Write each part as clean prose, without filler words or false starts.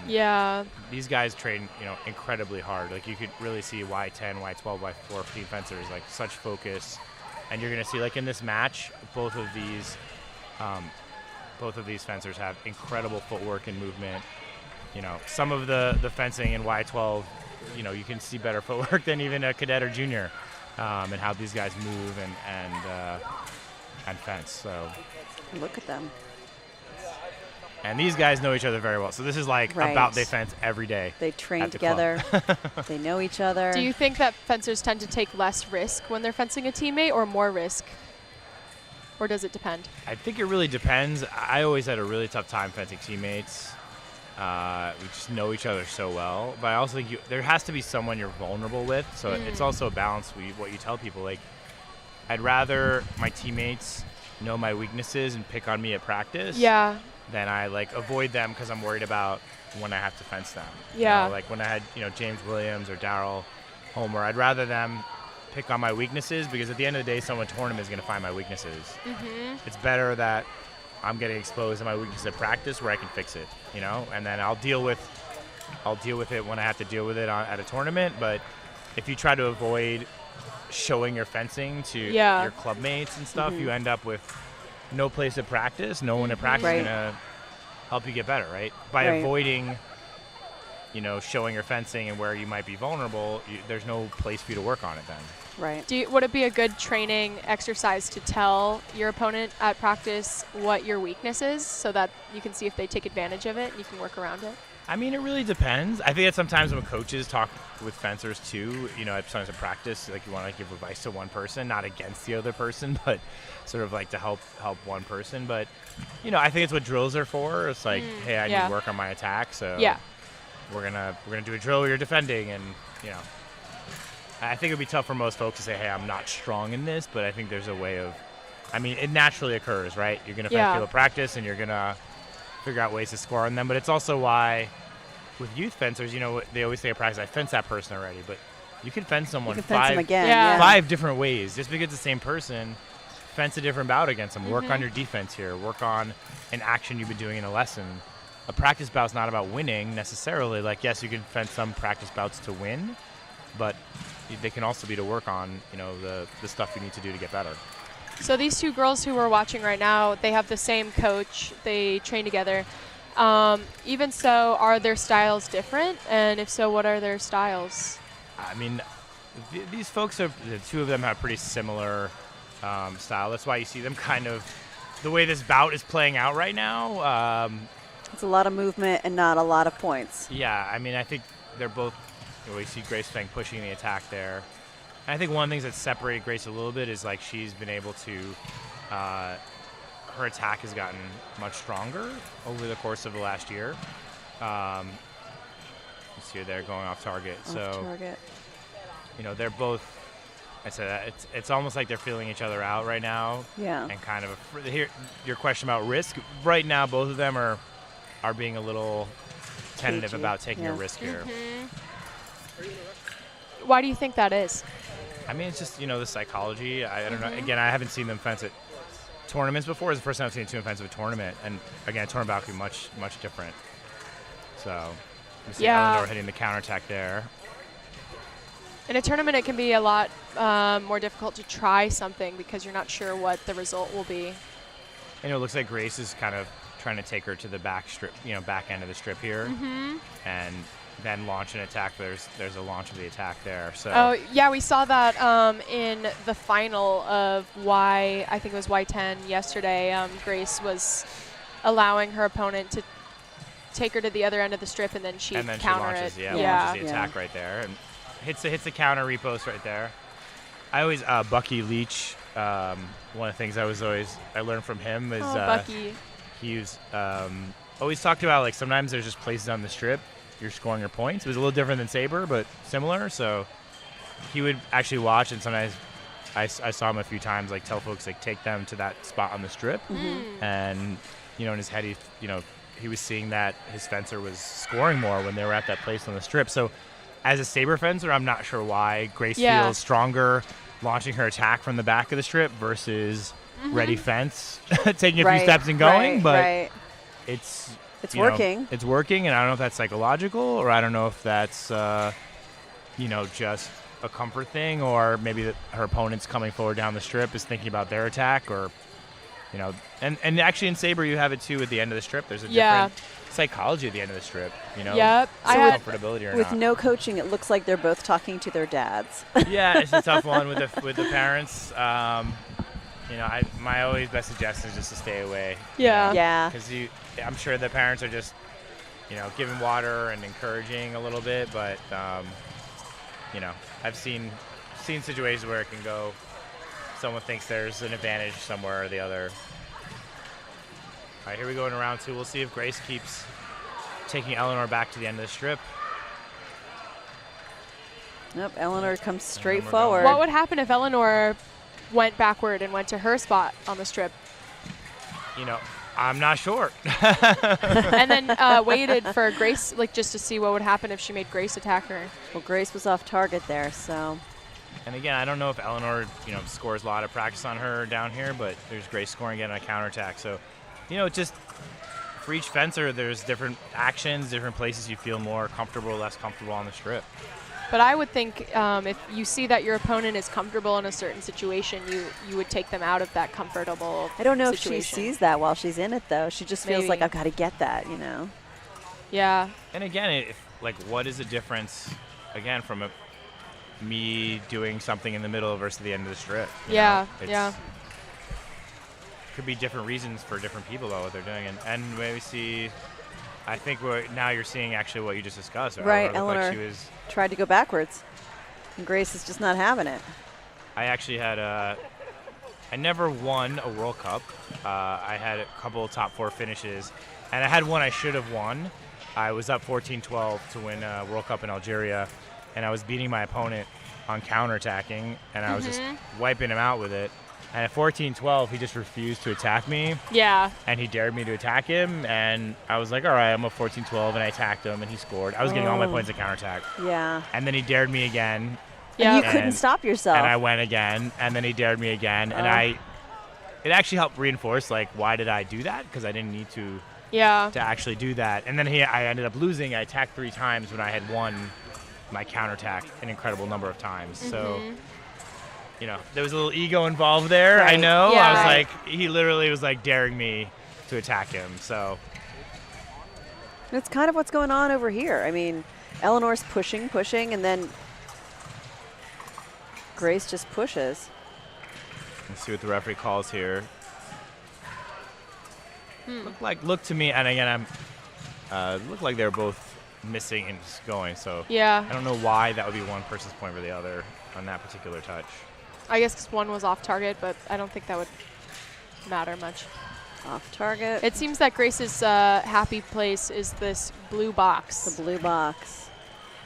And these guys train, incredibly hard. Like you could really see Y10, Y12, Y14 fencers, like such focus. And you're going to see, like in this match, both of these fencers have incredible footwork and movement. Some of the fencing in Y12, you can see better footwork than even a cadet or junior, and how these guys move and fence. So look at them. And these guys know each other very well. So this is like about they fence every day. They train together. They know each other. Do you think that fencers tend to take less risk when they're fencing a teammate or more risk? Or does it depend? I think it really depends. I always had a really tough time fencing teammates. We just know each other so well. But I also think there has to be someone you're vulnerable with. So it's also a balance what you tell people. Like, I'd rather my teammates know my weaknesses and pick on me at practice. Yeah. Then I avoid them because I'm worried about when I have to fence them. Yeah. Like when I had James Williams or Darryl Homer, I'd rather them pick on my weaknesses because at the end of the day, someone tournament is going to find my weaknesses. Mm-hmm. It's better that I'm getting exposed to my weaknesses at practice where I can fix it, and then I'll deal with it when I have to deal with it at a tournament. But if you try to avoid showing your fencing to your club mates and stuff, you end up with no place at practice, no one at practice is going to help you get better, right? By avoiding, showing your fencing and where you might be vulnerable, there's no place for you to work on it then. Right. Would it be a good training exercise to tell your opponent at practice what your weakness is so that you can see if they take advantage of it and you can work around it? I mean, it really depends. I think that sometimes when coaches talk with fencers too, sometimes at practice, like you want to give advice to one person, not against the other person, but sort of like to help one person. But, I think it's what drills are for. It's like, hey, I need to work on my attack, so we're gonna do a drill where you're defending, and I think it'd be tough for most folks to say, hey, I'm not strong in this, but I think there's a way of, it naturally occurs, right? You're gonna fence people at practice, and you're gonna figure out ways to score on them. But it's also why with youth fencers, they always say at practice, I fenced that person already, but you can fence someone five different ways. Just because it's the same person, fence a different bout against them. Work on your defense here. Work on an action you've been doing in a lesson. A practice bout's not about winning necessarily. Like, yes, you can fence some practice bouts to win, but they can also be to work on, the stuff you need to do to get better. So these two girls who we're watching right now, they have the same coach. They train together. Even so, are their styles different? And if so, what are their styles? These folks the two of them have pretty similar style. That's why you see them kind of the way this bout is playing out right now. It's a lot of movement and not a lot of points. Yeah, I think they're both. We see Grace Feng pushing the attack there. And I think one of the things that separated Grace a little bit is like she's been able to, her attack has gotten much stronger over the course of the last year. You see her there going off target. They're both. I said that it's almost like they're feeling each other out right now. Yeah. And kind of here, your question about risk. Right now, both of them are being a little tentative about taking a risk here. Why do you think that is? It's just, the psychology. I don't know. Again, I haven't seen them fence at tournaments before. It's the first time I've seen two fence at a tournament. And, again, a tournament bout can be much, much different. So, you see Eleanor hitting the counterattack there. In a tournament, it can be a lot more difficult to try something because you're not sure what the result will be. And it looks like Grace is kind of trying to take her to the back strip, back end of the strip here. And then launch an attack. There's a launch of the attack there. So we saw that in the final of I think it was Y10 yesterday. Grace was allowing her opponent to take her to the other end of the strip, and then she launches, launches the attack right there, and hits the counter repost right there. I always Bucky Leach. One of the things I learned from him is Bucky. He was always talked about like sometimes there's just places on the strip you're scoring your points. It was a little different than Saber, but similar. So he would actually watch, and sometimes I saw him a few times like tell folks like take them to that spot on the strip, and in his head he was seeing that his fencer was scoring more when they were at that place on the strip. So as a Saber fencer, I'm not sure why Grace feels stronger launching her attack from the back of the strip versus ready fence, taking a few steps and going. But it's It's working. It's working, and I don't know if that's psychological, or I don't know if that's, just a comfort thing, or maybe that her opponent's coming forward down the strip is thinking about their attack, or, and actually in Sabre you have it too at the end of the strip. There's a different psychology at the end of the strip, Yep. comfortability or With not. no coaching, it looks like they're both talking to their dads. Yeah, it's a tough one with the parents. My always best suggestion is just to stay away. Yeah. Yeah. Because I'm sure the parents are just, giving water and encouraging a little bit, but I've seen situations where it can go. Someone thinks there's an advantage somewhere or the other. All right, here we go in round 2. We'll see if Grace keeps taking Eleanor back to the end of the strip. Nope, Eleanor comes straight we're forward. going. What would happen if Eleanor went backward and went to her spot on the strip? I'm not sure. And then waited for Grace, just to see what would happen if she made Grace attack her. Well, Grace was off target there, so. And again, I don't know if Eleanor, scores a lot of practice on her down here, but there's Grace scoring again on a counterattack. So, just for each fencer, there's different actions, different places you feel more comfortable or less comfortable on the strip. But I would think if you see that your opponent is comfortable in a certain situation, you would take them out of that comfortable I don't know situation. if she sees that while she's in it, though. She just feels like, Maybe. I've got to get that, Yeah. And again, what is the difference, again, from me doing something in the middle versus the end of the strip? Yeah. Could be different reasons for different people, though, what they're doing. And maybe see, I think now you're seeing actually what you just discussed. Right, Eleanor looked Eleanor like tried to go backwards, and Grace is just not having it. I actually had I never won a World Cup. I had a couple of top 4 finishes, and I had one I should have won. I was up 14-12 to win a World Cup in Algeria, and I was beating my opponent on counterattacking, and I was just wiping him out with it. And at 14-12, he just refused to attack me, Yeah. and he dared me to attack him, and I was like, all right, I'm up 14-12, and I attacked him, and he scored. I was getting all my points at counterattack. Yeah. And then he dared me again, Yeah. And you couldn't stop yourself. and I went again, and then he dared me again, and it actually helped reinforce, why did I do that? Because I didn't need to actually do that. And then I ended up losing. I attacked 3 times when I had won my counterattack an incredible number of times. So, there was a little ego involved there. Right. I know. Yeah. I was he literally was daring me to attack him. So It's kind of what's going on over here. I mean, Eleanor's pushing, and then Grace just pushes. let's see what the referee calls here. Look to me, and again, looked like they're both missing and just going. So Yeah. I don't know why that would be one person's point over the other on that particular touch. I guess because one was off target, but I don't think that would matter much. Off target. It seems that Grace's happy place is this blue box. The blue box.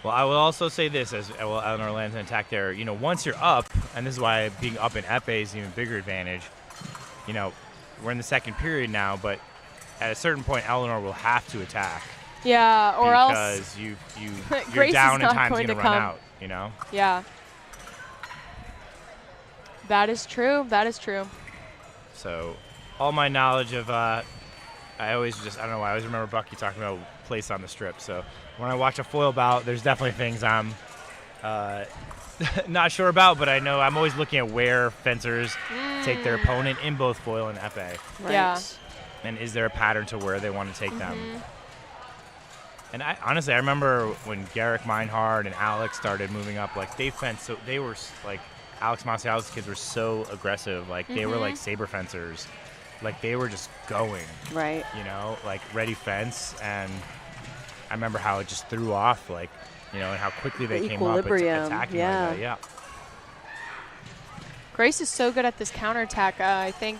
Well, I will also say this as Eleanor lands an attack there. Once you're up, and this is why being up in epee is an even bigger advantage. We're in the second period now, but at a certain point, Eleanor will have to attack. Yeah, or else. Because you're Grace is down and not time's going going to to run come. out, Yeah. That is true. So all my knowledge of, I don't know why, I always remember Bucky talking about place on the strip. So when I watch a foil bout, there's definitely things I'm not sure about, but I know I'm always looking at where fencers take their opponent in both foil and epee. Right. Yeah. And is there a pattern to where they want to take them? And honestly, I remember when Garrick Meinhard and Alex started moving up, they fenced, so they were Alex Montiel's kids were so aggressive, they were like saber fencers, they were just going, Right. ready fence, and I remember how it just threw off, and how quickly they came up attacking. Yeah. Yeah. Grace is so good at this counterattack. I think.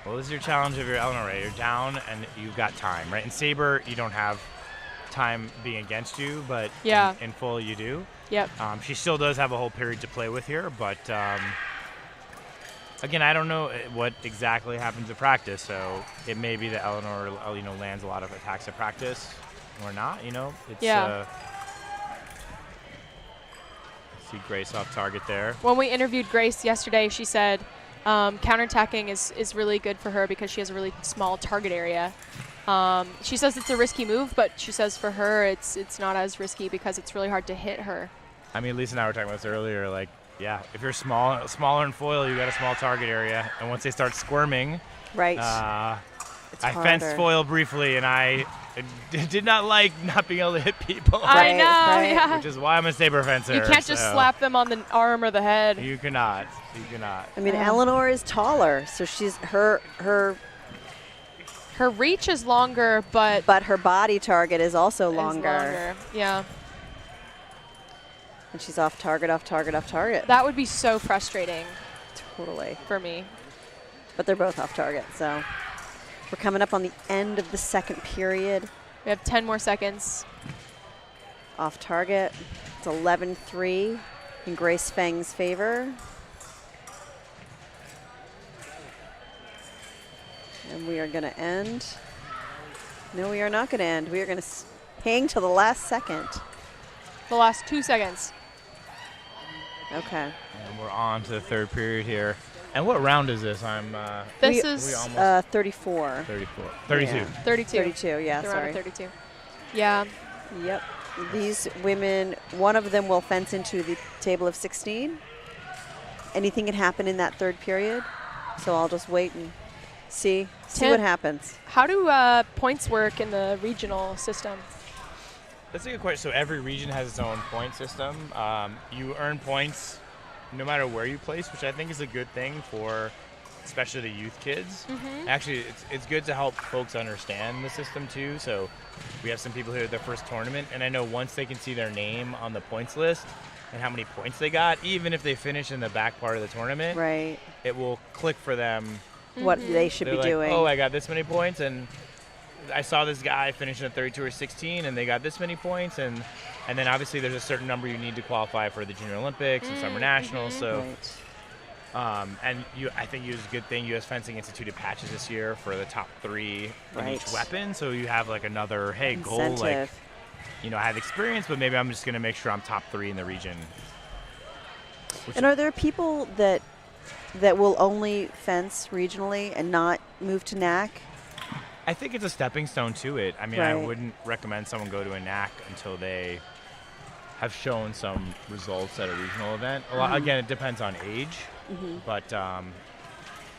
Well, this is your challenge of your Eleanor, right? You're down and you've got time, right? In saber, you don't have time being against you, but in full you do. Yep. She still does have a whole period to play with here, but again, I don't know what exactly happens at practice, so it may be that Eleanor, lands a lot of attacks at practice or not. It's see Grace off target there. When we interviewed Grace yesterday, she said counterattacking is really good for her because she has a really small target area. She says it's a risky move, but she says for her it's not as risky because it's really hard to hit her. I mean, Lisa and I were talking about this earlier. Like, yeah, if you're smaller in foil, you got a small target area, and once they start squirming, Right. I fenced foil briefly, and I did not like not being able to hit people. I know, right. yeah. Which is why I'm a saber fencer. You can't just slap them on the arm or the head. You cannot. You cannot. I mean, Eleanor is taller, so she's her reach is longer, but her body target is also longer. Yeah. And she's off target, off target, off target. That would be so frustrating Totally. for me. But they're both off target, so we're coming up on the end of the second period. We have 10 more seconds. Off target. It's 11-3 in Grace Feng's favor. And we are going to end. No, we are not going to end. We are going to hang till the last second. The last 2 seconds. Okay. And we're on to the third period here. And what round is this? This We is almost 34. 34. 32. Yeah. 32. 32, yeah, They're around sorry. 32. Yeah. Yep. These women, one of them will fence into the table of 16. Anything can happen in that third period. So I'll just wait and see what happens. How do points work in the regional system? That's a good question. So every region has its own point system. You earn points no matter where you place, which I think is a good thing for especially the youth kids. Actually, it's good to help folks understand the system too. So we have some people here at their first tournament, and I know once they can see their name on the points list and how many points they got, even if they finish in the back part of the tournament, Right. it will click for them. What they should They're be like, doing. oh, I got this many points, and I saw this guy finishing at 32 or 16, and they got this many points, and then obviously there's a certain number you need to qualify for the Junior Olympics and Summer Nationals. So, Right. and I think it was a good thing. U.S. Fencing instituted patches this year for the top 3 in each Right. weapon, so you have like another goal. Like, Incentive. I have experience, but maybe I'm just going to make sure I'm top 3 in the region. And are there people that will only fence regionally and not move to NAC? I think it's a stepping stone to it. I mean, I Right. wouldn't recommend someone go to a NAC until they have shown some results at a regional event. A lot, again, it depends on age, but I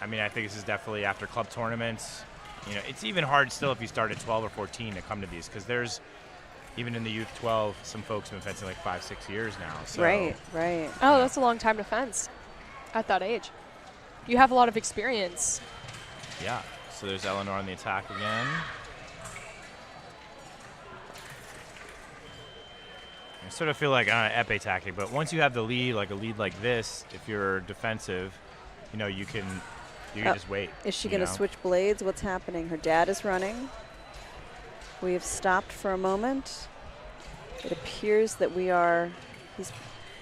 mean, I think this is definitely after club tournaments. It's even hard still if you start at 12 or 14 to come to these, because there's even in the youth 12, some folks have been fencing like 5-6 years now. So, Right. Oh, that's a long time to fence at that age. You have a lot of experience. yeah. So there's Eleanor on the attack again. I sort of feel like epee tactic, but once you have the lead, like a lead like this, if you're defensive, you can just wait. Is she going to switch blades? What's happening? Her dad is running. We have stopped for a moment. It appears that we are.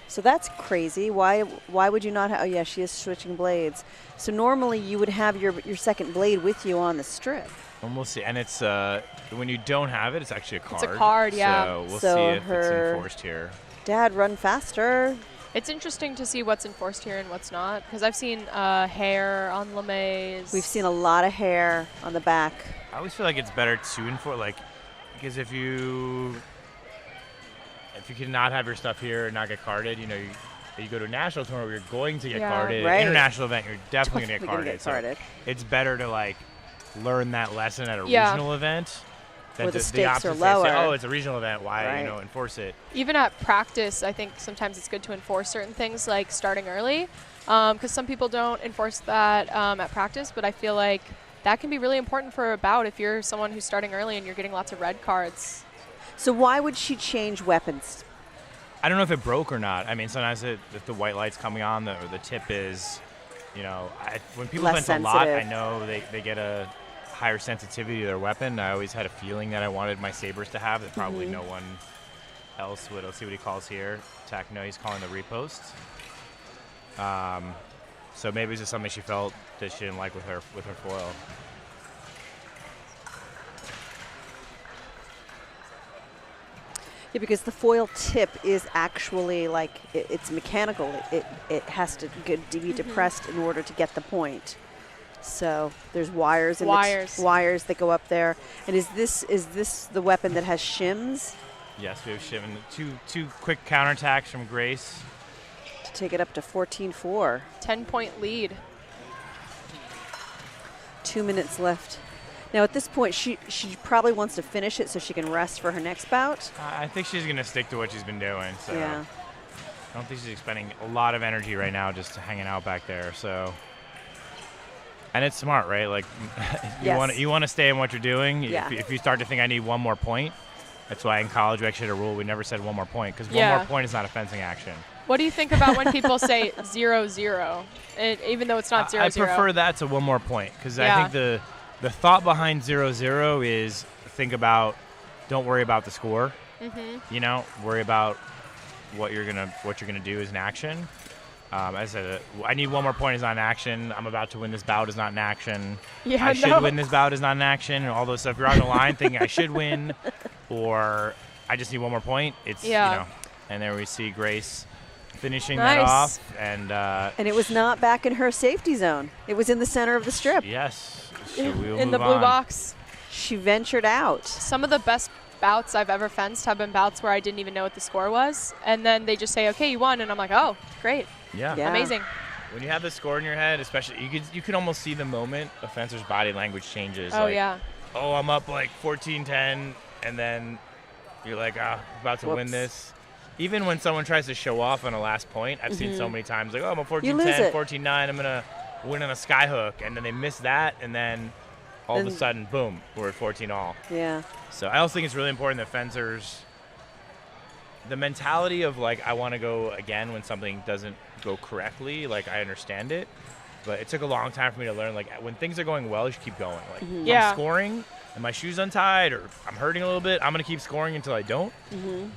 So that's crazy. Why would you not have? Oh yeah, she is switching blades. So normally you would have your second blade with you on the strip. And we'll see. And it's when you don't have it, it's actually a card. It's a card, yeah. So we'll So see if it's her enforced here. Dad, run faster. It's interesting to see what's enforced here and what's not, because I've seen hair on lames. We've seen a lot of hair on the back. I always feel like it's better to enforce, because if you cannot have your stuff here and not get carded, you go to a national tournament where you're going to get carded. Right. International event, you're definitely going to Definitely get gonna carded. get So it's better to learn that lesson at a Yeah. regional event. Than Where the to stakes opposite are say, lower. oh, it's a regional event. Why Right. enforce it? Even at practice, I think sometimes it's good to enforce certain things like starting early, because some people don't enforce that at practice, but I feel like that can be really important for a bout if you're someone who's starting early and you're getting lots of red cards. So why would she change weapons? I don't know if it broke or not. I mean, sometimes if the white light's coming on, or the tip is, when people Less fence a lot, I sensitive. know they get a higher sensitivity to their weapon. I always had a feeling that I wanted my sabers to have that probably no one else would. Let's see what he calls here. Attack, no, he's calling the repost. So maybe it's just something she felt that she didn't like with her foil. Yeah, because the foil tip is actually like it's mechanical. It has to be depressed in order to get the point. So there's wires and wires that go up there. And is this the weapon that has shims? Yes, we have shim. Two quick counterattacks from Grace To take it up to 14-4. 10-point lead. 2 minutes left. Now at this point, she probably wants to finish it so she can rest for her next bout. I think she's going to stick to what she's been doing. So Yeah. I don't think she's expending a lot of energy right now just hanging out back there. So, and it's smart, right? Like you want to stay in what you're doing. Yeah. If you start to think I need one more point, that's why in college we actually had a rule we never said one more point because one more point is not a fencing action. What do you think about when people say 0-0, even though it's not 0-0? I prefer that to one more point because I think the thought behind 0-0 is don't worry about the score. Mm-hmm. You know, worry about what you're gonna do as an action. As I said, I need one more point is not an action. I'm about to win this bout is not an action. Yeah, I should win this bout is not an action. And all those stuff. You're on the line thinking I should win, or I just need one more point. It's you know, and there we see Grace finishing that off, and it was not back in her safety zone. It was in the center of the strip. Yes. So we'll in the move blue on. box. She ventured out. Some of the best bouts I've ever fenced have been bouts where I didn't even know what the score was, and then they just say, "Okay, you won," and I'm like, "Oh, great, yeah. amazing." When you have the score in your head, especially you could almost see the moment a fencer's body language changes. Oh like, yeah. Oh, I'm up like 14-10, and then you're like, about to win this. Even when someone tries to show off on a last point, I've seen so many times like, oh, I'm a 14-10, 14-9, I'm gonna win on a sky hook, and then they miss that, and then all of a sudden, boom, we're at 14-all. Yeah. So I also think it's really important that fencers, the mentality of like, I want to go again when something doesn't go correctly, like I understand it, but it took a long time for me to learn, like when things are going well, you should keep going. Like I'm scoring, and my shoe's untied, or I'm hurting a little bit, I'm going to keep scoring until I don't.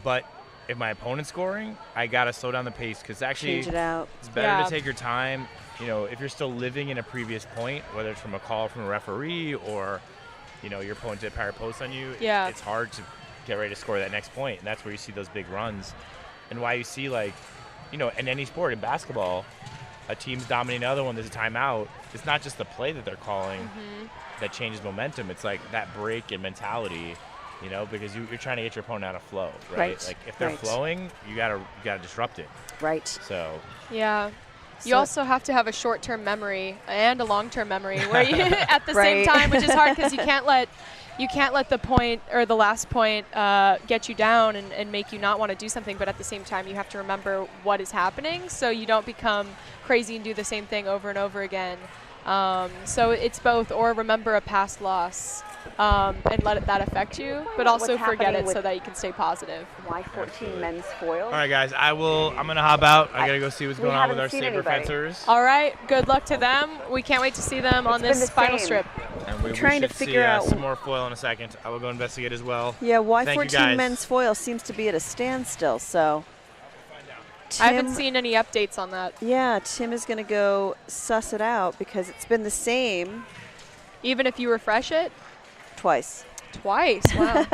But if my opponent's scoring, I got to slow down the pace because actually change it out. It's better to take your time. You know, if you're still living in a previous point, whether it's from a call from a referee or, you know, your opponent did power post on you, it's hard to get ready to score that next point. And that's where you see those big runs. And why you see, like, you know, in any sport, in basketball, a team's dominating the other one, there's a timeout. It's not just the play that they're calling that changes momentum. It's like that break in mentality, you know, because you're trying to get your opponent out of flow, right? Like if they're flowing, you gotta disrupt it. Right. So. Yeah. You also have to have a short-term memory and a long-term memory where you at the same time, which is hard because you can't let the point or the last point get you down and make you not want to do something. But at the same time, you have to remember what is happening so you don't become crazy and do the same thing over and over again. So it's both, or remember a past loss and let that affect you, but also forget it so that you can stay positive. Y14 men's foil. All right, guys, I'm going to hop out. I got to go see what's going on with our saber fencers. All right, good luck to them. We can't wait to see them on this final strip. And we're trying to figure out some more foil in a second. I will go investigate as well. Yeah, Y14 men's foil seems to be at a standstill, so. I haven't seen any updates on that. Yeah, Tim is going to go suss it out because it's been the same. Even if you refresh it? Twice. Wow.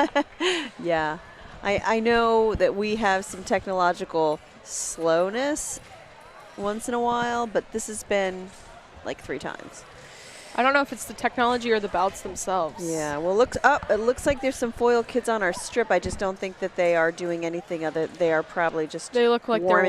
Yeah. I know that we have some technological slowness once in a while, but this has been like 3 times. I don't know if it's the technology or the bouts themselves. Yeah, well, it looks like there's some foil kids on our strip. I just don't think that they are doing anything other. They are probably just they look like they're